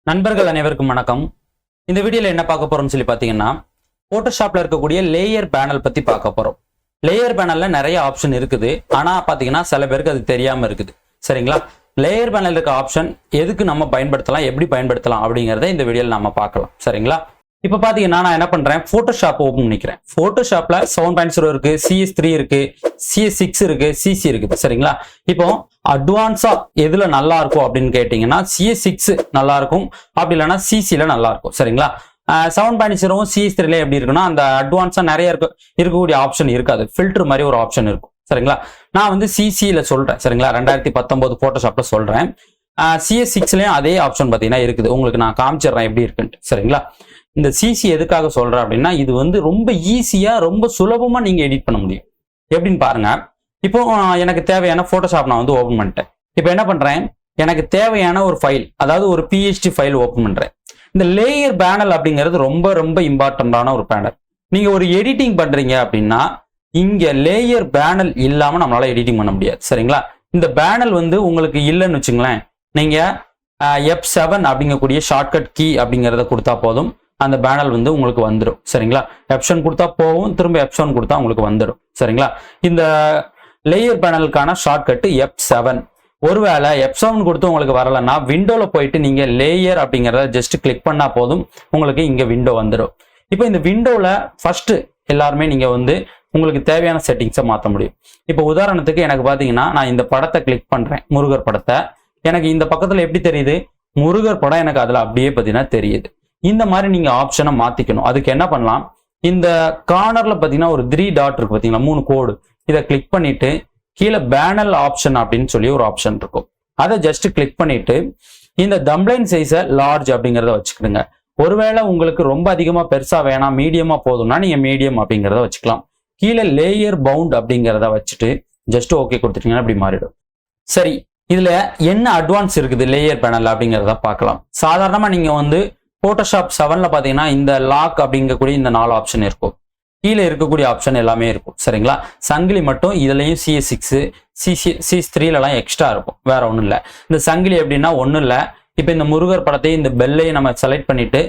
நண்பர்கள் அனைவருக்கும் வணக்கம். இந்த வீடியோல என்ன பார்க்க போறோம்னு சொல்லி பாத்தீங்கன்னா, போட்டோஷாப்ல இருக்கக்கூடிய லேயர் பேனல் பத்தி பார்க்க போறோம். லேயர் பேனல்ல நிறைய ஆப்ஷன் இருக்குது. ஆனா பாத்தீங்கன்னா சில பேருக்கு அது தெரியாம இருக்குது. சரிங்களா? லேயர் பேனல் இருக்க ஆப்ஷன் எதுக்கு நம்ம பயன்படுத்தலாம், எப்படி பயன்படுத்தலாம் அப்படிங்கறத இந்த வீடியோல நாம பார்க்கலாம். சரிங்களா? இப்ப பாத்தீங்கன்னா நான் என்ன பண்றேன், போட்டோஷாப் ஓபன் பண்ணிக்கிறேன். போட்டோஷாப்ல 7.0 இருக்கு, CS3 இருக்கு, CS6 இருக்கு, CC இருக்கு. சரிங்களா? இப்போ அட்வான்ஸா எதுல நல்லா இருக்கும் அப்படின்னு கேட்டீங்கன்னா CS6 நல்லா இருக்கும், அப்படி இல்லைன்னா CCல நல்லா இருக்கும். சரிங்களா? 7.0 CS3ல எப்படி இருக்குன்னா அந்த அட்வான்ஸா நிறைய இருக்கக்கூடிய ஆப்ஷன் இருக்காது. ஃபில்டர் மாதிரி ஒரு ஆப்ஷன் இருக்கும். சரிங்களா? நான் வந்து CCல சொல்றேன். சரிங்களா? 2019 போட்டோஷாப்ல சொல்றேன். CS6லயும் அதே ஆப்ஷன் பாத்தீங்கன்னா இருக்குது. உங்களுக்கு நான் காமிச்சிடுறேன் எப்படி இருக்குன்ட்டு. சரிங்களா? இந்த CC எதுக்காக சொல்றேன் அப்படின்னா, இது வந்து ரொம்ப ஈஸியா ரொம்ப சுலபமா நீங்க எடிட் பண்ண முடியும். எப்படின்னு பாருங்க. இப்போ எனக்கு தேவையான போட்டோஷாப் நான் வந்து ஓபன் பண்ணிட்டேன். இப்போ என்ன பண்றேன், எனக்கு தேவையான ஒரு ஃபைல், அதாவது ஒரு PHP ஃபைல் ஓபன் பண்றேன். இந்த லேயர் பேனல் அப்படிங்கிறது ரொம்ப ரொம்ப இம்பார்ட்டன்டான ஒரு பேனல். நீங்க ஒரு எடிட்டிங் பண்றீங்க அப்படின்னா இங்க லேயர் பேனல் இல்லாம நம்மளால எடிட்டிங் பண்ண முடியாது. சரிங்களா? இந்த பேனல் வந்து உங்களுக்கு இல்லைன்னு வச்சுங்களேன், நீங்க F7 அப்படிங்கக்கூடிய ஷார்ட்கட் கீ அப்படிங்கிறத கொடுத்தா போதும், அந்த பேனல் வந்து உங்களுக்கு வந்துடும். சரிங்களா? F7 கொடுத்தா போகும், திரும்ப F7 கொடுத்தா உங்களுக்கு வந்துடும். சரிங்களா? இந்த லேயர் பேனலுக்கான ஷார்ட்கட் F7. ஒருவேளை F7 கொடுத்து உங்களுக்கு வரலன்னா விண்டோல போயிட்டு நீங்க லேயர் அப்படிங்கிறத ஜஸ்ட் கிளிக் பண்ணா போதும், உங்களுக்கு இங்க விண்டோ வந்துடும். இப்போ இந்த விண்டோல ஃபர்ஸ்ட் எல்லாருமே நீங்க வந்து உங்களுக்கு தேவையான செட்டிங்ஸை மாற்ற முடியும். இப்போ உதாரணத்துக்கு எனக்கு பாத்தீங்கன்னா நான் இந்த படத்தை கிளிக் பண்றேன், முருகர் படத்தை. எனக்கு இந்த பக்கத்துல எப்படி தெரியுது, முருகர் படம் எனக்கு அதுல அப்படியே பாத்தீங்கன்னா தெரியுது. இந்த மாதிரி நீங்க ஆப்ஷனை மாத்திக்கணும். அதுக்கு என்ன பண்ணலாம், இந்த கார்னர்ல பாத்தீங்கன்னா ஒரு 3 டாட் இருக்கு பாத்தீங்களா, 3 கோடு. இதை கிளிக் பண்ணிட்டு கீழே பேனல் ஆப்ஷன் அப்படின்னு சொல்லி ஒரு ஆப்ஷன் இருக்கும். அதை ஜஸ்ட் கிளிக் பண்ணிட்டு இந்த தம்ப்லைன் சைஸை லார்ஜ் அப்படிங்கிறத வச்சுக்கிடுங்க. ஒருவேளை உங்களுக்கு ரொம்ப அதிகமா பெருசா வேணாம், மீடியமா போதும்னா நீங்க மீடியம் அப்படிங்கிறத வச்சுக்கலாம். கீழே லேயர் பவுண்ட் அப்படிங்கிறத வச்சுட்டு ஜஸ்ட் ஓகே கொடுத்துட்டீங்கன்னா அப்படி மாறிடும். சரி, இதுல என்ன அட்வான்ஸ் இருக்குது லேயர் பேனல் அப்படிங்கிறத பார்க்கலாம். சாதாரணமா நீங்க வந்து போட்டோஷாப் 7ல பாத்தீங்கன்னா இந்த லாக் அப்படிங்கக்கூடிய இந்த 4 ஆப்ஷன் இருக்கும். கீழே இருக்கக்கூடிய ஆப்ஷன் எல்லாமே இருக்கும். சரிங்களா? சங்கிலி மட்டும் இதுலயும் CS6 CS3லாம் எக்ஸ்ட்ரா இருக்கும், வேற ஒண்ணும் இல்லை. இந்த சங்கிலி எப்படின்னா ஒண்ணும் இல்லை, இப்ப இந்த முருகர் படத்தையும் இந்த பெல்லையும் நம்ம செலக்ட் பண்ணிட்டு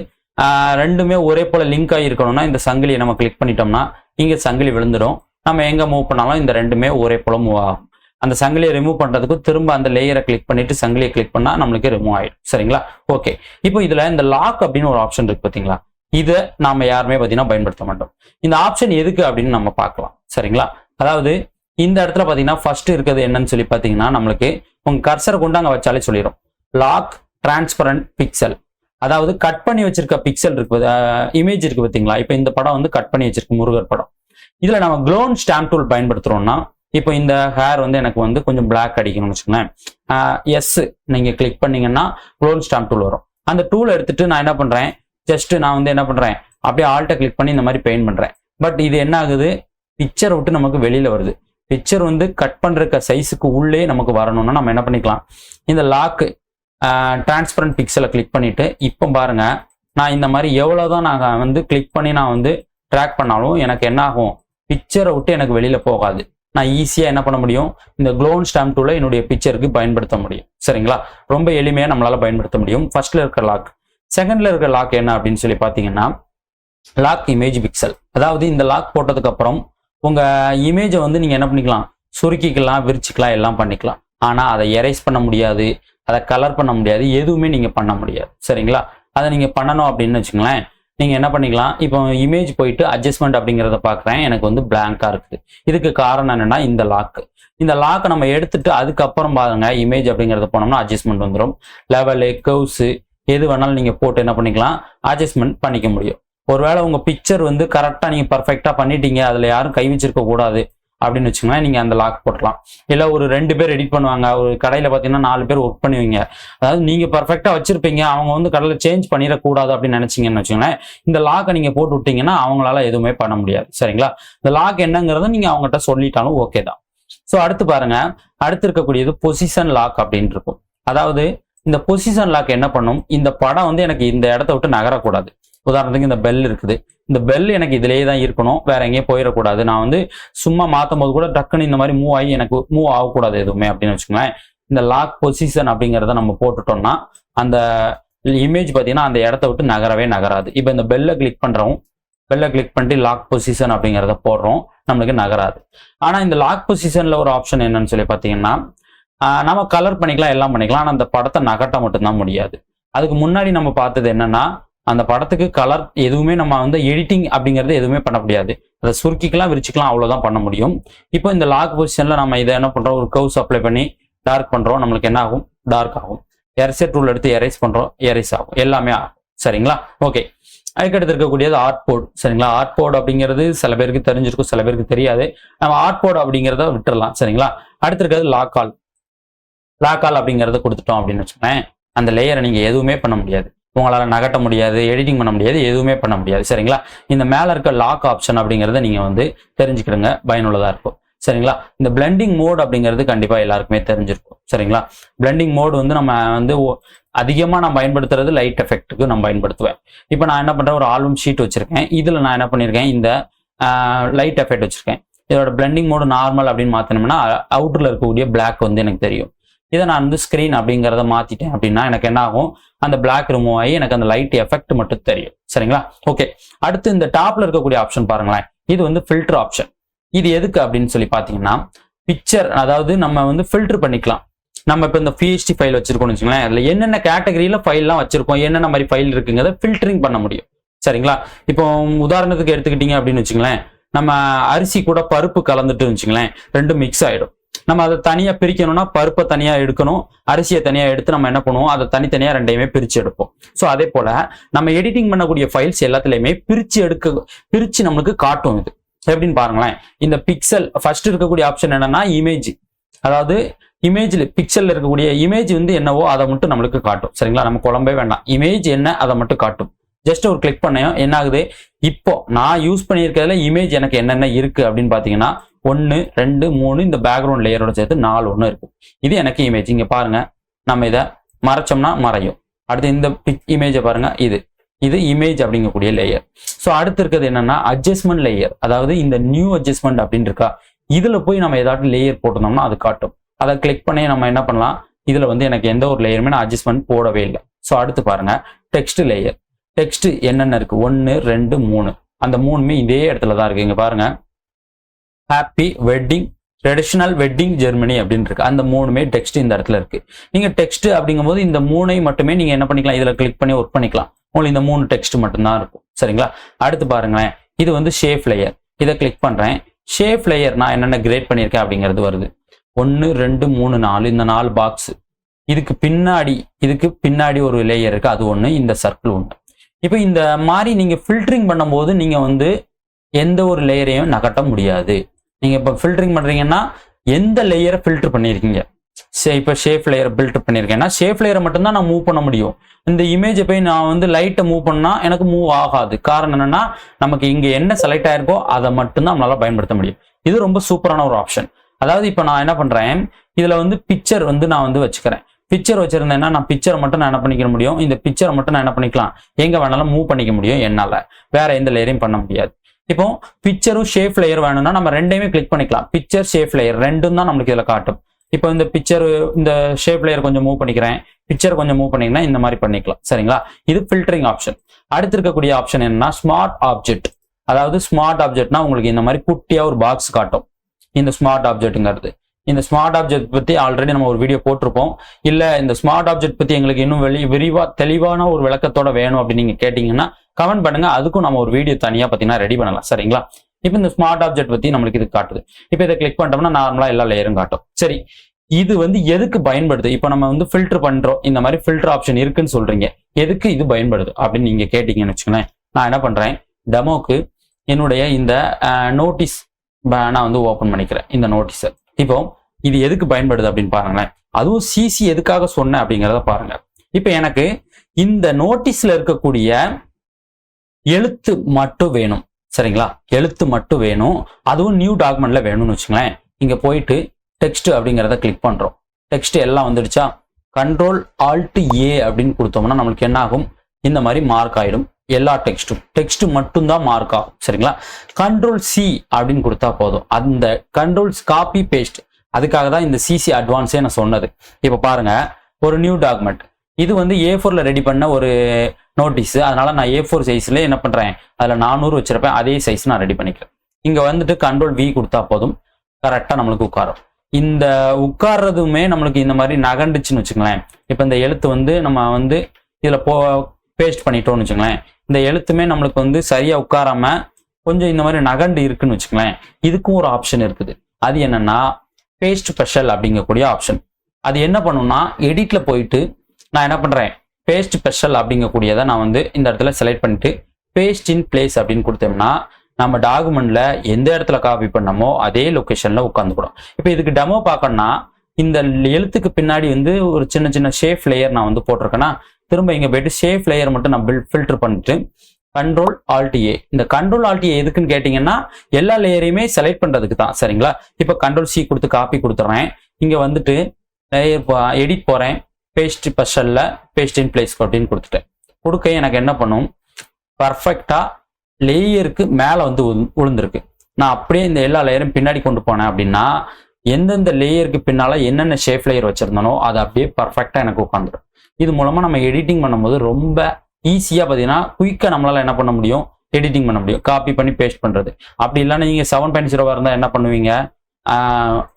ரெண்டுமே ஒரே போல லிங்க் ஆகி இருக்கணும்னா இந்த சங்கிலியை நம்ம கிளிக் பண்ணிட்டோம்னா இங்க சங்கிலி விழுந்துடும். நம்ம எங்க மூவ் பண்ணாலும் இந்த ரெண்டுமே ஒரே போல மூவ் ஆகும். அந்த சங்கிலியை ரிமூவ் பண்றதுக்கு திரும்ப அந்த லேயரை கிளிக் பண்ணிட்டு சங்கிலியை கிளிக் பண்ணா நம்மளுக்கு ரிமூவ் ஆயிடும். சரிங்களா? ஓகே. இப்போ இதுல இந்த லாக் அப்படின்னு ஒரு ஆப்ஷன் இருக்கு பாத்தீங்களா, இதை நாம யாருமே பாத்தீங்கன்னா பயன்படுத்த மாட்டோம். இந்த ஆப்ஷன் எதுக்கு அப்படின்னு நம்ம பார்க்கலாம். சரிங்களா? அதாவது இந்த இடத்துல பாத்தீங்கன்னா ஃபர்ஸ்ட் இருக்கிறது என்னன்னு சொல்லி பாத்தீங்கன்னா, நம்மளுக்கு உங்க கர்சரை கொண்டு அங்க வச்சாலே சொல்லிடும். லாக் டிரான்ஸ்பரண்ட் பிக்சல், அதாவது கட் பண்ணி வச்சிருக்க பிக்சல் இருக்கு, இமேஜ் இருக்கு பாத்தீங்களா. இப்போ இந்த படம் வந்து கட் பண்ணி வச்சிருக்கு, முருகர் படம். இதுல நம்ம க்ளோன் ஸ்டாம்ப் டூல் பயன்படுத்துறோம்னா, இப்போ இந்த ஹேர் வந்து எனக்கு வந்து கொஞ்சம் பிளாக் அடிக்கணும்னு வச்சுக்கோங்களேன், எஸ் நீங்க கிளிக் பண்ணீங்கன்னா க்ளோன் ஸ்டாம்ப் டூல் வரும். அந்த டூல் எடுத்துட்டு நான் என்ன பண்றேன், ஜஸ்ட் நான் வந்து என்ன பண்றேன், அப்படியே ஆல்ட்டை கிளிக் பண்ணி இந்த மாதிரி பெயிண்ட் பண்றேன். பட் இது என்ன ஆகுது, பிக்சர் விட்டு நமக்கு வெளியில வருது. பிக்சர் வந்து கட் பண்ற சைஸுக்கு உள்ளே நமக்கு வரணும்னா நம்ம என்ன பண்ணிக்கலாம், இந்த லாக் டிரான்ஸ்பரண்ட் பிக்சலை கிளிக் பண்ணிட்டு இப்போ பாருங்க, நான் இந்த மாதிரி எவ்வளவுதான் நான் வந்து கிளிக் பண்ணி நான் வந்து ட்ராக் பண்ணாலும் எனக்கு என்ன ஆகும், பிக்சரை விட்டு எனக்கு வெளியில போகாது. நான் ஈஸியா என்ன பண்ண முடியும், இந்த க்ளோன் ஸ்டாம்ப் டூலை என்னுடைய பிக்சருக்கு பயன்படுத்த முடியும். சரிங்களா? ரொம்ப எளிமையா நம்மளால பயன்படுத்த முடியும். ஃபர்ஸ்ட்ல இருக்க லாக். செகண்ட்ல இருக்க லாக் என்ன அப்படின்னு சொல்லி பாத்தீங்கன்னா, லாக் இமேஜ் பிக்சல். அதாவது இந்த லாக் போட்டதுக்கு அப்புறம் உங்க இமேஜை வந்து நீங்க என்ன பண்ணிக்கலாம், சுருக்கிக்கலாம், விரிச்சுக்கலாம், எல்லாம் பண்ணிக்கலாம். ஆனா அதை எரேஸ் பண்ண முடியாது, அதை கலர் பண்ண முடியாது, எதுவுமே நீங்க பண்ண முடியாது. சரிங்களா? அதை நீங்க பண்ணணும் அப்படின்னு வச்சுங்களேன், நீங்க என்ன பண்ணிக்கலாம், இப்போ இமேஜ் போயிட்டு அட்ஜஸ்ட்மெண்ட் அப்படிங்கிறத பாக்குறேன், எனக்கு வந்து பிளாங்கா இருக்குது. இதுக்கு காரணம் என்னன்னா இந்த லாக். இந்த லாக்கை நம்ம எடுத்துட்டு அதுக்கப்புறம் பாருங்க இமேஜ் அப்படிங்கிறத போனோம்னா அட்ஜஸ்ட்மெண்ட் வந்துடும். லெவலு, கர்வ்ஸ் எது வேணாலும் நீங்க போட்டு என்ன பண்ணிக்கலாம், அட்ஜஸ்ட்மெண்ட் பண்ணிக்க முடியும். ஒருவேளை உங்க பிக்சர் வந்து கரெக்டா நீங்க பர்ஃபெக்டா பண்ணிட்டீங்க, அதுல யாரும் கை வச்சிருக்க கூடாது அப்படின்னு வச்சுக்கோங்களேன், நீங்க அந்த லாக் போட்டலாம். இல்ல ஒரு 2 பேர் எடிட் பண்ணுவாங்க, ஒரு கடையில பாத்தீங்கன்னா 4 பேர் ஒர்க் பண்ணுவீங்க, அதாவது நீங்க பர்ஃபெக்டா வச்சிருப்பீங்க, அவங்க வந்து கடையில சேஞ்ச் பண்ணிடக்கூடாது அப்படின்னு நினைச்சீங்கன்னு வச்சுக்கோங்களேன், இந்த லாக்கை நீங்க போட்டு விட்டீங்கன்னா அவங்களால எதுவுமே பண்ண முடியாது. சரிங்களா? இந்த லாக் என்னங்கிறத நீங்க அவங்ககிட்ட சொல்லிட்டாலும் ஓகே தான். ஸோ அடுத்து பாருங்க, அடுத்து இருக்கக்கூடியது பொசிஷன் லாக் அப்படின்னு இருக்கும். அதாவது இந்த பொசிஷன் லாக் என்ன பண்ணும், இந்த படம் வந்து எனக்கு இந்த இடத்த விட்டு நகரக்கூடாது. உதாரணத்துக்கு இந்த பெல் இருக்குது, இந்த பெல் எனக்கு இதுலயே தான் இருக்கணும், வேற எங்கேயும் போயிடக்கூடாது. நான் வந்து சும்மா மாத்தும் போது கூட டக்குன்னு இந்த மாதிரி மூவ் ஆகி எனக்கு மூவ் ஆகக்கூடாது எதுவுமே அப்படின்னு வச்சுக்கோங்களேன். இந்த லாக் பொசிஷன் அப்படிங்கிறத நம்ம போட்டுட்டோம்னா அந்த இமேஜ் பார்த்தீங்கன்னா அந்த இடத்த விட்டு நகரவே நகராது. இப்போ இந்த பெல்லை கிளிக் பண்ணுறோம், பெல்லை கிளிக் பண்ணிட்டு லாக் பொசிஷன் அப்படிங்கிறத போடுறோம், நம்மளுக்கு நகராது. ஆனால் இந்த லாக் பொசிஷனில் ஒரு ஆப்ஷன் என்னன்னு சொல்லி பார்த்தீங்கன்னா, நம்ம கலர் பண்ணிக்கலாம், எல்லாம் பண்ணிக்கலாம். ஆனால் அந்த படத்தை நகட்ட மட்டும்தான் முடியாது. அதுக்கு முன்னாடி நம்ம பார்த்தது என்னன்னா, அந்த படத்துக்கு கலர் எதுவுமே நம்ம வந்து எடிட்டிங் அப்படிங்கிறது எதுவுமே பண்ண முடியாது. அதை சுருக்கிக்கலாம், விரிச்சிக்கலாம், அவ்வளோதான் பண்ண முடியும். இப்போ இந்த லாக் பொசிஷனில் நம்ம இதை என்ன பண்ணுறோம், ஒரு கர்வ்ஸ் அப்ளை பண்ணி டார்க் பண்ணுறோம், நம்மளுக்கு என்ன ஆகும், டார்க் ஆகும். எரேசர் டூல் எடுத்து எரேஸ் பண்ணுறோம், எரேஸ் ஆகும், எல்லாமே ஆகும். சரிங்களா? ஓகே. அதுக்கடுத்து இருக்கக்கூடியது ஆர்ட் போர்டு. சரிங்களா? ஆர்ட் போர்டு அப்படிங்கிறது சில பேருக்கு தெரிஞ்சிருக்கும், சில பேருக்கு தெரியாது. நம்ம ஆர்ட் போர்டு அப்படிங்கிறத விட்டுறலாம். சரிங்களா? அடுத்து இருக்கிறது லாக் ஆல். லாக் ஆல் அப்படிங்கிறத கொடுத்துட்டோம் அப்படின்னு வச்சுக்கோங்களேன், அந்த லேயரை நீங்கள் எதுவுமே பண்ண முடியாது. உங்களால் நகட்ட முடியாது, எடிட்டிங் பண்ண முடியாது, எதுவுமே பண்ண முடியாது. சரிங்களா? இந்த மேலே இருக்க லாக் ஆப்ஷன் அப்படிங்கிறத நீங்கள் வந்து தெரிஞ்சுக்கிடுங்க, பயனுள்ளதாக இருக்கும். சரிங்களா? இந்த பிளெண்டிங் மோட் அப்படிங்கிறது கண்டிப்பாக எல்லாருக்குமே தெரிஞ்சிருக்கும். சரிங்களா? பிளெண்டிங் மோடு வந்து நம்ம வந்து அதிகமாக நான் பயன்படுத்துறது லைட் எஃபெக்ட்டுக்கு நான் பயன்படுத்துவேன். இப்போ நான் என்ன பண்ணுறேன், ஒரு ஆல்பம் ஷீட் வச்சிருக்கேன், இதில் நான் என்ன பண்ணியிருக்கேன், இந்த லைட் எஃபெக்ட் வச்சிருக்கேன். இதோட பிளெண்டிங் மோடு நார்மல் அப்படின்னு மாற்றினோம்னா அவுட்டரில் இருக்கக்கூடிய பிளாக் வந்து எனக்கு தெரியும். இதை நான் வந்து ஸ்க்ரீன் அப்படிங்கிறத மாற்றிட்டேன் அப்படின்னா எனக்கு என்ன ஆகும், அந்த பிளாக் ரிமூவ் ஆகி எனக்கு அந்த லைட் எஃபெக்ட் மட்டும் தெரியும். சரிங்களா? ஓகே. அடுத்து இந்த டாப்ல இருக்கக்கூடிய ஆப்ஷன் பாருங்களேன், இது வந்து ஃபில்டர் ஆப்ஷன். இது எதுக்கு அப்படின்னு சொல்லி பார்த்தீங்கன்னா, பிக்சர், அதாவது நம்ம வந்து ஃபில்டர் பண்ணிக்கலாம். நம்ம இப்போ இந்த பிஎஸ்டி ஃபைல் வச்சிருக்கோம்னு வச்சுக்கோங்களேன், அதில் என்னென்ன கேட்டகரியில் ஃபைல்லாம் வச்சிருக்கோம், என்னென்ன மாதிரி ஃபைல் இருக்குங்கிறத ஃபில்டரிங் பண்ண முடியும். சரிங்களா? இப்போ உதாரணத்துக்கு எடுத்துக்கிட்டீங்க அப்படின்னு வச்சுங்களேன், நம்ம அரிசி கூட பருப்பு கலந்துட்டு வச்சுங்களேன், ரெண்டும் மிக்ஸ் ஆகிடும். நம்ம அதை தனியாக பிரிக்கணும்னா பருப்பை தனியாக எடுக்கணும், அரிசியை தனியாக எடுத்து நம்ம என்ன பண்ணுவோம், அதை தனித்தனியாக ரெண்டையுமே பிரித்து எடுப்போம். ஸோ அதே போல் நம்ம எடிட்டிங் பண்ணக்கூடிய ஃபைல்ஸ் எல்லாத்துலேயுமே பிரித்து நம்மளுக்கு காட்டும். இது எப்படின்னு பாருங்களேன், இந்த பிக்சல் ஃபர்ஸ்ட் இருக்கக்கூடிய ஆப்ஷன் என்னன்னா இமேஜ், அதாவது இமேஜில் பிக்சல்ல இருக்கக்கூடிய இமேஜ் வந்து என்னவோ அதை மட்டும் நம்மளுக்கு காட்டும். சரிங்களா? நம்ம குழம்பே வேண்டாம், இமேஜ் என்ன அதை மட்டும் காட்டும். ஜஸ்ட் ஒரு கிளிக் பண்ணையும் என்ன ஆகுது, இப்போ நான் யூஸ் பண்ணியிருக்கிறதுல இமேஜ் எனக்கு என்னென்ன இருக்கு அப்படின்னு பார்த்தீங்கன்னா 1 2 3 இந்த பேக்ரவுண்ட் லேயரோட சேர்த்து 4 ஒன்று இருக்கு. இது எனக்கு இமேஜ். இங்க பாருங்க, நம்ம இதை மறைச்சோம்னா மறையும். அடுத்து இந்த இமேஜை பாருங்க, இது இமேஜ் அப்படிங்கக்கூடிய லேயர். ஸோ அடுத்து இருக்கிறது என்னன்னா அட்ஜஸ்ட்மெண்ட் லேயர், அதாவது இந்த நியூ அட்ஜஸ்ட்மெண்ட் அப்படின்னு இருக்கா, இதுல போய் நம்ம ஏதாட்டும் லேயர் போட்டிருந்தோம்னா அது காட்டும். அதை கிளிக் பண்ணி நம்ம என்ன பண்ணலாம், இதுல வந்து எனக்கு எந்த ஒரு லேயருமே நான் அட்ஜஸ்ட்மெண்ட் போடவே இல்லை. ஸோ அடுத்து பாருங்க டெக்ஸ்ட் லேயர். டெக்ஸ்ட் என்னென்ன இருக்கு, 1 2 3, அந்த 3மே இதே இடத்துல தான் இருக்கு. இங்க பாருங்க, happy wedding, traditional wedding Germany அப்படின்னு இருக்கு. அந்த 3மே டெக்ஸ்ட் இந்த இடத்துல இருக்கு. நீங்க டெக்ஸ்ட் அப்படிங்கும்போது இந்த 3ஐ மட்டுமே நீங்க என்ன பண்ணிக்கலாம், இதுல கிளிக் பண்ணி ஒர்க் பண்ணிக்கலாம். உங்களுக்கு இந்த 3 டெக்ஸ்ட் மட்டும்தான் இருக்கும். சரிங்களா? அடுத்து பாருங்களேன், இது வந்து ஷேப் லேயர். இதை கிளிக் பண்றேன், ஷேப் லேயர் நான் என்னென்ன கிரேட் பண்ணியிருக்கேன் அப்படிங்கிறது வருது. 1 2 3 4, இந்த 4 பாக்ஸ். இதுக்கு பின்னாடி ஒரு லேயர் இருக்கு, அது ஒன்று, இந்த சர்க்கிள் ஒன்று. இப்போ இந்த மாதிரி நீங்க ஃபில்டரிங் பண்ணும்போது நீங்க வந்து எந்த ஒரு லேயரையும் நகட்ட முடியாது. நீங்க இப்போ ஃபில்டரிங் பண்றீங்கன்னா எந்த லேயரை ஃபில்டர் பண்ணியிருக்கீங்க, இப்போ ஷேப் லேயரை ஃபில்டர் பண்ணியிருக்கேன்னா ஷேப் லேயரை மட்டும்தான் நான் மூவ் பண்ண முடியும். இந்த இமேஜை போய் நான் வந்து லைட்டை மூவ் பண்ணா எனக்கு மூவ் ஆகாது. காரணம் என்னன்னா நமக்கு இங்க என்ன செலக்ட் ஆயிருக்கோ அதை மட்டும்தான் நம்மளால பயன்படுத்த முடியும். இது ரொம்ப சூப்பரான ஒரு ஆப்ஷன். அதாவது இப்போ நான் என்ன பண்றேன், இதுல வந்து பிக்சர் வந்து நான் வந்து வச்சுக்கிறேன். பிக்சர் வச்சிருந்தேன்னா நான் பிக்சரை மட்டும் நான் என்ன பண்ணிக்க முடியும், இந்த பிக்சரை மட்டும் நான் என்ன பண்ணிக்கலாம், எங்க வேணாலும் மூவ் பண்ணிக்க முடியும். என்னால வேற எந்த லேயரையும் பண்ண முடியாது. இப்போ பிக்சரும் ஷேப் லேயர் வேணும்னா நம்ம ரெண்டையுமே கிளிக் பண்ணிக்கலாம். பிக்சர் ஷேப் லேயர் ரெண்டும் தான் நம்மளுக்கு இதுல காட்டும். இப்போ இந்த பிக்சர், இந்த ஷேப் லேயர் கொஞ்சம் மூவ் பண்ணிக்கிறேன், பிக்சர் கொஞ்சம் மூவ் பண்ணிங்கன்னா இந்த மாதிரி பண்ணிக்கலாம். சரிங்களா? இது ஃபில்டரிங் ஆப்ஷன். அடுத்து இருக்கக்கூடிய ஆப்ஷன் என்னன்னா ஸ்மார்ட் ஆப்ஜெக்ட். அதாவது ஸ்மார்ட் ஆப்ஜெக்ட்னா உங்களுக்கு இந்த மாதிரி குட்டியா ஒரு பாக்ஸ் காட்டும். இந்த ஸ்மார்ட் ஆப்ஜெக்ட்ங்கிறது, இந்த ஸ்மார்ட் ஆப்ஜெக்ட் பத்தி ஆல்ரெடி நம்ம ஒரு வீடியோ போட்டிருப்போம். இல்ல இந்த ஸ்மார்ட் ஆப்ஜெக்ட் பத்தி எங்களுக்கு இன்னும் விரிவா தெளிவான ஒரு விளக்கத்தோட வேணும் அப்படின்னு நீங்க கேட்டீங்கன்னா கமெண்ட் பண்ணுங்க, அதுக்கும் நம்ம ஒரு வீடியோ தனியா பார்த்தீங்கன்னா ரெடி பண்ணலாம். சரிங்களா? இப்போ இந்த ஸ்மார்ட் ஆப்ஜெக்ட் பத்தி நம்மளுக்கு இது காட்டுது. இப்போ இதை கிளிக் பண்ணிட்டோம்னா நார்மலா எல்லா லேயரும் காட்டும். சரி, இது வந்து எதுக்கு பயன்படுது? இப்போ நம்ம வந்து ஃபில்டர் பண்றோம், இந்த மாதிரி ஃபில்டர் ஆப்ஷன் இருக்குன்னு சொல்றீங்க, எதுக்கு இது பயன்படுது அப்படின்னு நீங்க கேட்டீங்கன்னு வச்சுக்கோங்களேன். நான் என்ன பண்றேன், டெமோக்கு என்னுடைய இந்த நோட்டீஸ் நான் வந்து ஓபன் பண்ணிக்கிறேன், இந்த நோட்டீஸை. இப்போ இது எதுக்கு பயன்படுது அப்படின்னு பாருங்களேன். அதுவும் சிசி எதுக்காக சொன்னேன் அப்படிங்கிறத பாருங்க. இப்போ எனக்கு இந்த நோட்டீஸ்ல இருக்கக்கூடிய எழுத்து மட்டும் வேணும். சரிங்களா? எழுத்து மட்டும் வேணும், அதுவும் நியூ டாக்குமெண்ட்ல வேணும்னு வச்சுங்களேன். இங்க போயிட்டு டெக்ஸ்ட் அப்படிங்கிறத கிளிக் பண்றோம். டெக்ஸ்ட் எல்லாம் வந்துடுச்சா, கண்ட்ரோல் ஆல்ட் ஏ அப்படின்னு கொடுத்தோம்னா நம்மளுக்கு என்ன ஆகும், இந்த மாதிரி மார்க் ஆயிடும். எல்லா டெக்ஸ்ட் மட்டும்தான் மார்க் ஆகும். சரிங்களா? கண்ட்ரோல் சி அப்படின்னு கொடுத்தா போதும். அந்த கண்ட்ரோல்ஸ் காப்பி பேஸ்ட், அதுக்காக தான் இந்த சிசி அட்வான்ஸே நான் சொன்னது. இப்போ பாருங்க, ஒரு நியூ டாக்குமெண்ட், இது வந்து A4ல ரெடி பண்ண ஒரு நோட்டீஸ். அதனால நான் A4 சைஸ்ல என்ன பண்றேன், அதுல 400 வச்சிருப்பேன். அதே சைஸ் நான் ரெடி பண்ணிக்கிறேன். இங்க வந்துட்டு Ctrl+V கொடுத்தா போதும், கரெக்டா நம்மளுக்கு உட்காரும். இந்த உட்கார்றதுமே நம்மளுக்கு இந்த மாதிரி நகண்டுச்சுன்னு வச்சுங்களேன். இப்ப இந்த எழுத்து வந்து நம்ம வந்து இதுல பேஸ்ட் பண்ணிட்டோம்னு வச்சுங்களேன். இந்த எழுத்துமே நம்மளுக்கு வந்து சரியா உட்காராம கொஞ்சம் இந்த மாதிரி நகண்டு இருக்குன்னு வச்சுங்களேன். இதுக்கும் ஒரு ஆப்ஷன் இருக்குது. அது என்னன்னா பேஸ்ட் ஸ்பெஷல் அப்படிங்கக்கூடிய ஆப்ஷன். அது என்ன பண்ணும்னா எடிட்ல போயிட்டு நான் என்ன பண்றேன், பேஸ்ட் ஸ்பெஷல் அப்படிங்கக்கூடியதை நான் வந்து இந்த இடத்துல செலக்ட் பண்ணிட்டு பேஸ்ட் இன் பிளேஸ் அப்படின்னு கொடுத்தோம்னா நம்ம டாக்குமெண்ட்ல எந்த இடத்துல காப்பி பண்ணமோ அதே லொகேஷன்ல உட்காந்துக்கூடும். இப்போ இதுக்கு டெமோ பார்க்கணும்னா இந்த எழுத்துக்கு பின்னாடி வந்து ஒரு சின்ன சின்ன ஷேப் லேயர் நான் வந்து போட்டிருக்கேன்னா திரும்ப இங்க போயிட்டு ஷேப் லேயர் மட்டும் நான் ஃபில்டர் பண்ணிட்டு Ctrl+Alt+A. இந்த Ctrl+Alt+A எதுக்குன்னு கேட்டீங்கன்னா எல்லா லேயரையுமே செலக்ட் பண்றதுக்கு தான். சரிங்களா? இப்போ Ctrl+C கொடுத்து காப்பி கொடுத்துறேன். இங்க வந்துட்டு லேயர் எடிட் போறேன், பேஸ்ட் ஸ்பெஷல்ல பேஸ்ட் இன் பிளேஸ் அப்படின்னு கொடுத்துட்டேன். கொடுக்க எனக்கு என்ன பண்ணும், பர்ஃபெக்டா லேயருக்கு மேல வந்து விழுந்திருக்கு. நான் அப்படியே இந்த எல்லா லேயரும் பின்னாடி கொண்டு போனேன் அப்படின்னா எந்தெந்த லேயருக்கு பின்னால என்னென்ன ஷேப் லேயர் வச்சிருந்தனோ அது அப்படியே பர்ஃபெக்டா எனக்கு உட்காந்துடும். இது மூலமா நம்ம எடிட்டிங் பண்ணும்போது ரொம்ப ஈஸியா பார்த்தீங்கன்னா குயிக்கா நம்மளால என்ன பண்ண முடியும், எடிட்டிங் பண்ண முடியும். காப்பி பண்ணி பேஸ்ட் பண்றது. அப்படி இல்லைன்னா நீங்க 7.0 இருந்தா என்ன பண்ணுவீங்க,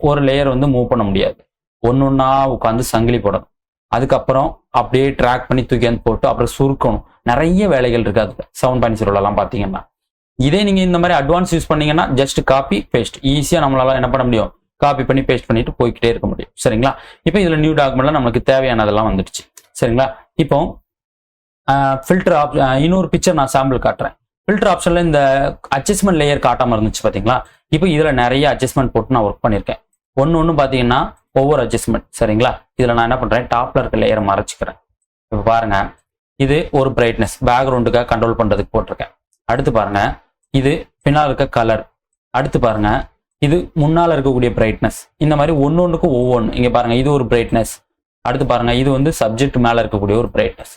ஒரு லேயர் வந்து மூவ் பண்ண முடியாது. ஒன்னொன்னா உட்காந்து சங்கிலி போடணும். அதுக்கப்புறம் அப்படியே ட்ராக் பண்ணி தூக்கி வந்து போட்டு அப்புறம் சுருக்கணும். நிறைய வேலைகள் இருக்கு அதுக்கு 7.0 பார்த்தீங்கன்னா. இதே நீங்க இந்த மாதிரி அட்வான்ஸ் யூஸ் பண்ணீங்கன்னா ஜஸ்ட் காப்பி பேஸ்ட் ஈஸியா நம்மளால என்ன பண்ண முடியும், காப்பி பண்ணி பேஸ்ட் பண்ணிட்டு போய்கிட்டே இருக்க முடியும். சரிங்களா? இப்போ இதுல நியூ டாக்குமெண்ட்ல நமக்கு தேவையானதெல்லாம் வந்துடுச்சு. சரிங்களா? இப்போ ஃபில்டர் இன்னொரு பிக்சர் நான் சாம்பிள் காட்டுறேன். ஃபில்டர் ஆப்ஷன்ல இந்த அட்ஜஸ்ட்மெண்ட் லேயர் காட்டாம இருந்துச்சு பாத்தீங்களா? இப்போ இதுல நிறைய அட்ஜஸ்ட்மெண்ட் போட்டு நான் ஒர்க் பண்ணியிருக்கேன். ஒன்னு பாத்தீங்கன்னா ஒவ்வொரு அட்ஜஸ்ட்மெண்ட். சரிங்களா? இதுல நான் என்ன பண்றேன், டாப்ல இருக்க லேயரை மறைச்சிக்கிறேன். இப்போ பாருங்க, இது ஒரு பிரைட்னஸ் பேக்ரவுண்டுக்காக கண்ட்ரோல் பண்றதுக்கு போட்டிருக்கேன். அடுத்து பாருங்க, இது பின்னால் இருக்க கலர். அடுத்து பாருங்க, இது முன்னால இருக்கக்கூடிய பிரைட்னஸ். இந்த மாதிரி ஒன்னொன்னுக்கும் ஒவ்வொன்று. இங்க பாருங்க, இது ஒரு பிரைட்னஸ். அடுத்து பாருங்க, இது வந்து சப்ஜெக்ட் மேல இருக்கக்கூடிய ஒரு பிரைட்னஸ்.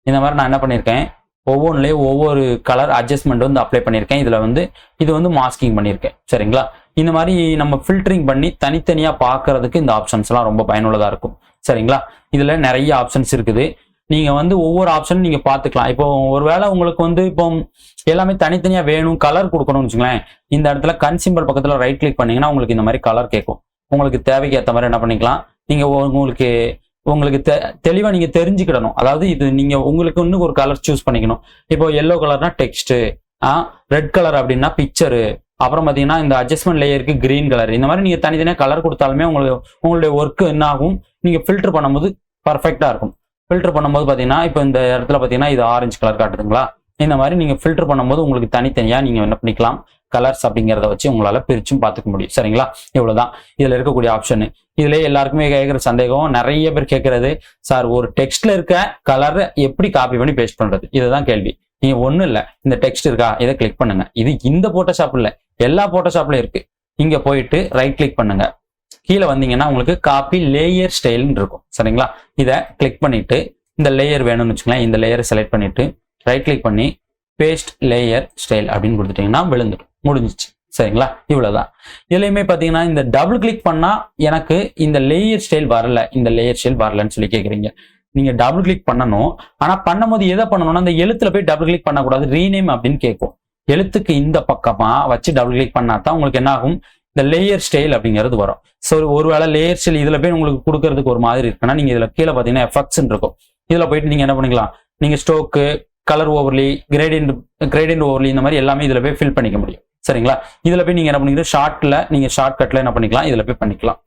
இந்த மாதிரி நான் என்ன பண்ணியிருக்கேன், ஒவ்வொன்றுலேயும் ஒவ்வொரு கலர் அட்ஜஸ்ட்மெண்ட் வந்து அப்ளை பண்ணியிருக்கேன். இதுல வந்து இது வந்து மாஸ்கிங் பண்ணியிருக்கேன். சரிங்களா? இந்த மாதிரி நம்ம ஃபில்டரிங் பண்ணி தனித்தனியா பார்க்கறதுக்கு இந்த ஆப்ஷன்ஸ் எல்லாம் ரொம்ப பயனுள்ளதா இருக்கும். சரிங்களா? இதுல நிறைய ஆப்ஷன்ஸ் இருக்குது. நீங்க வந்து ஒவ்வொரு ஆப்ஷனும் நீங்க பார்த்துக்கலாம். இப்போ ஒருவேளை உங்களுக்கு வந்து இப்போ எல்லாமே தனித்தனியா வேணும், கலர் கொடுக்கணும்னு வச்சுங்களேன். இந்த இடத்துல கன் சிம்பல் பக்கத்துல ரைட் கிளிக் பண்ணீங்கன்னா உங்களுக்கு இந்த மாதிரி கலர் கேட்கும். உங்களுக்கு தேவைக்கு ஏற்ற மாதிரி என்ன பண்ணிக்கலாம், நீங்க உங்களுக்கு தெளிவா நீங்க தெரிஞ்சுக்கிடணும். அதாவது இது நீங்க உங்களுக்கு இன்னும் ஒரு கலர் சூஸ் பண்ணிக்கணும். இப்போ எல்லோ கலர்னா டெக்ஸ்ட், ரெட் கலர் அப்படின்னா பிக்சரு, அப்புறம் பாத்தீங்கன்னா இந்த அட்ஜஸ்ட்மெண்ட் லேயருக்கு கிரீன் கலர். இந்த மாதிரி நீங்க தனித்தனியா கலர் கொடுத்தாலுமே உங்களுடைய ஒர்க் என்ன ஆகும், நீங்க ஃபில்டர் பண்ணும்போது பர்ஃபெக்டா இருக்கும். ஃபில்டர் பண்ணும்போது பாத்தீங்கன்னா இப்போ இந்த இடத்துல பாத்தீங்கன்னா இது ஆரஞ்சு கலர் காட்டுதுங்களா? இந்த மாதிரி நீங்க ஃபில்டர் பண்ணும்போது உங்களுக்கு தனித்தனியா நீங்க என்ன பண்ணிக்கலாம், கலர்ஸ் அப்படிங்கிறத வச்சு உங்களால பிரிச்சும் பார்த்துக்க முடியும். சரிங்களா? இவ்வளவுதான் இதுல இருக்கக்கூடிய ஆப்ஷன். இதுல எல்லாருக்குமே கேட்கிற சந்தேகம், நிறைய பேர் கேட்கறது, சார் ஒரு டெக்ஸ்ட்ல இருக்க கலரை எப்படி காப்பி பண்ணி பேஸ்ட் பண்றது, இதுதான் கேள்வி. நீங்க ஒண்ணு இல்ல, இந்த டெக்ஸ்ட் இருக்கா, இதை கிளிக் பண்ணுங்க. இது இந்த போட்டோஷாப் இல்ல, எல்லா போட்டோஷாப்லயும் இருக்கு. இங்க போயிட்டு ரைட் கிளிக் பண்ணுங்க. கீழே வந்தீங்கன்னா உங்களுக்கு காப்பி லேயர் ஸ்டைல்னு இருக்கும். சரிங்களா? இதை கிளிக் பண்ணிட்டு இந்த லேயர் வேணும்னு வச்சுக்கலாம், இந்த லேயரை செலக்ட் பண்ணிட்டு ரைட் கிளிக் பண்ணி பேஸ்ட் லேயர் ஸ்டைல் அப்படின்னு கொடுத்துட்டீங்கன்னா விழுந்துடும், முடிஞ்சிச்சு. சரிங்களா? இவ்வளவுதான். இதுலயுமே பாத்தீங்கன்னா இந்த டபுள் கிளிக் பண்ணா எனக்கு இந்த லேயர் ஸ்டைல் வரல, இந்த லேயர் ஸ்டைல் வரலன்னு சொல்லி கேக்குறீங்க. நீங்க டபுள் கிளிக் பண்ணணும். ஆனா பண்ணும்போது எதை பண்ணணும்னா அந்த எழுத்துல போய் டபுள் கிளிக் பண்ணக்கூடாது, ரீநேம் அப்படின்னு கேட்கும். எழுத்துக்கு இந்த பக்கமா வச்சு டபுள் கிளிக் பண்ணா தான் உங்களுக்கு என்ன ஆகும், இந்த லேயர் ஸ்டைல் அப்படிங்கிறது வரும். ஸோ ஒருவேளை லேயர் ஸ்டைல் இதுல போய் உங்களுக்கு கொடுக்கறதுக்கு ஒரு மாதிரி இருக்குன்னா நீங்க இதுல கீழே பாத்தீங்கன்னா எஃபெக்ட்ஸ் இருக்கும். இதுல போயிட்டு நீங்க என்ன பண்ணிக்கலாம், நீங்க ஸ்டோக்கு, கலர் ஓவர்லி, கிரேடியன்ட் ஓவர்லி, இந்த மாதிரி எல்லாமே இதுல போய் ஃபில் பண்ணிக்க முடியும். சரிங்களா? இதுல போய் நீங்க என்ன பண்ணிக்கலாம், ஷார்ட்ல நீங்க ஷார்ட்கட்ல என்ன பண்ணிக்கலாம், இதுல போய் பண்ணிக்கலாம்.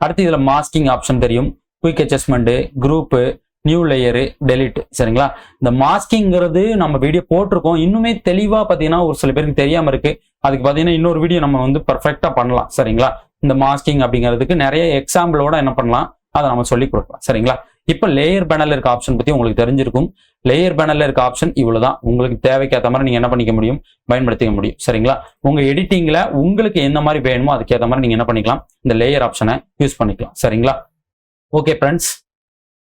அடுத்து இதுல மாஸ்கிங் ஆப்ஷன் தெரியும், quick adjustment, group, new layer, delete. சரிங்களா? இந்த மாஸ்கிங்கிறது நம்ம வீடியோ போட்டிருக்கோம், இன்னுமே தெளிவா பாத்தீங்கன்னா ஒரு சில பேருக்கு தெரியாம இருக்கு. அதுக்கு பாத்தீங்கன்னா இன்னொரு வீடியோ நம்ம வந்து பர்ஃபெக்டா பண்ணலாம். சரிங்களா? இந்த மாஸ்கிங் அப்படிங்கிறதுக்கு நிறைய எக்ஸாம்பிளோட என்ன பண்ணலாம், அதை நம்ம சொல்லி கொடுக்கலாம். சரிங்களா? இப்ப லேயர் பேனல்ல இருக்க ஆப்ஷன் பத்தி உங்களுக்கு தெரிஞ்சிருக்கும். லேயர் பேனல்ல இருக்க ஆப்ஷன் இவ்வளவுதான். உங்களுக்கு தேவைக்கேற்ற மாதிரி நீங்க என்ன பண்ணிக்க முடியும், பயன்படுத்திக்க முடியும். சரிங்களா? உங்க எடிட்டிங்ல உங்களுக்கு என்ன மாதிரி வேணுமோ அதுக்கேற்ற மாதிரி நீங்க என்ன பண்ணிக்கலாம், இந்த லேயர் ஆப்ஷனை யூஸ் பண்ணிக்கலாம். சரிங்களா? Okay friends,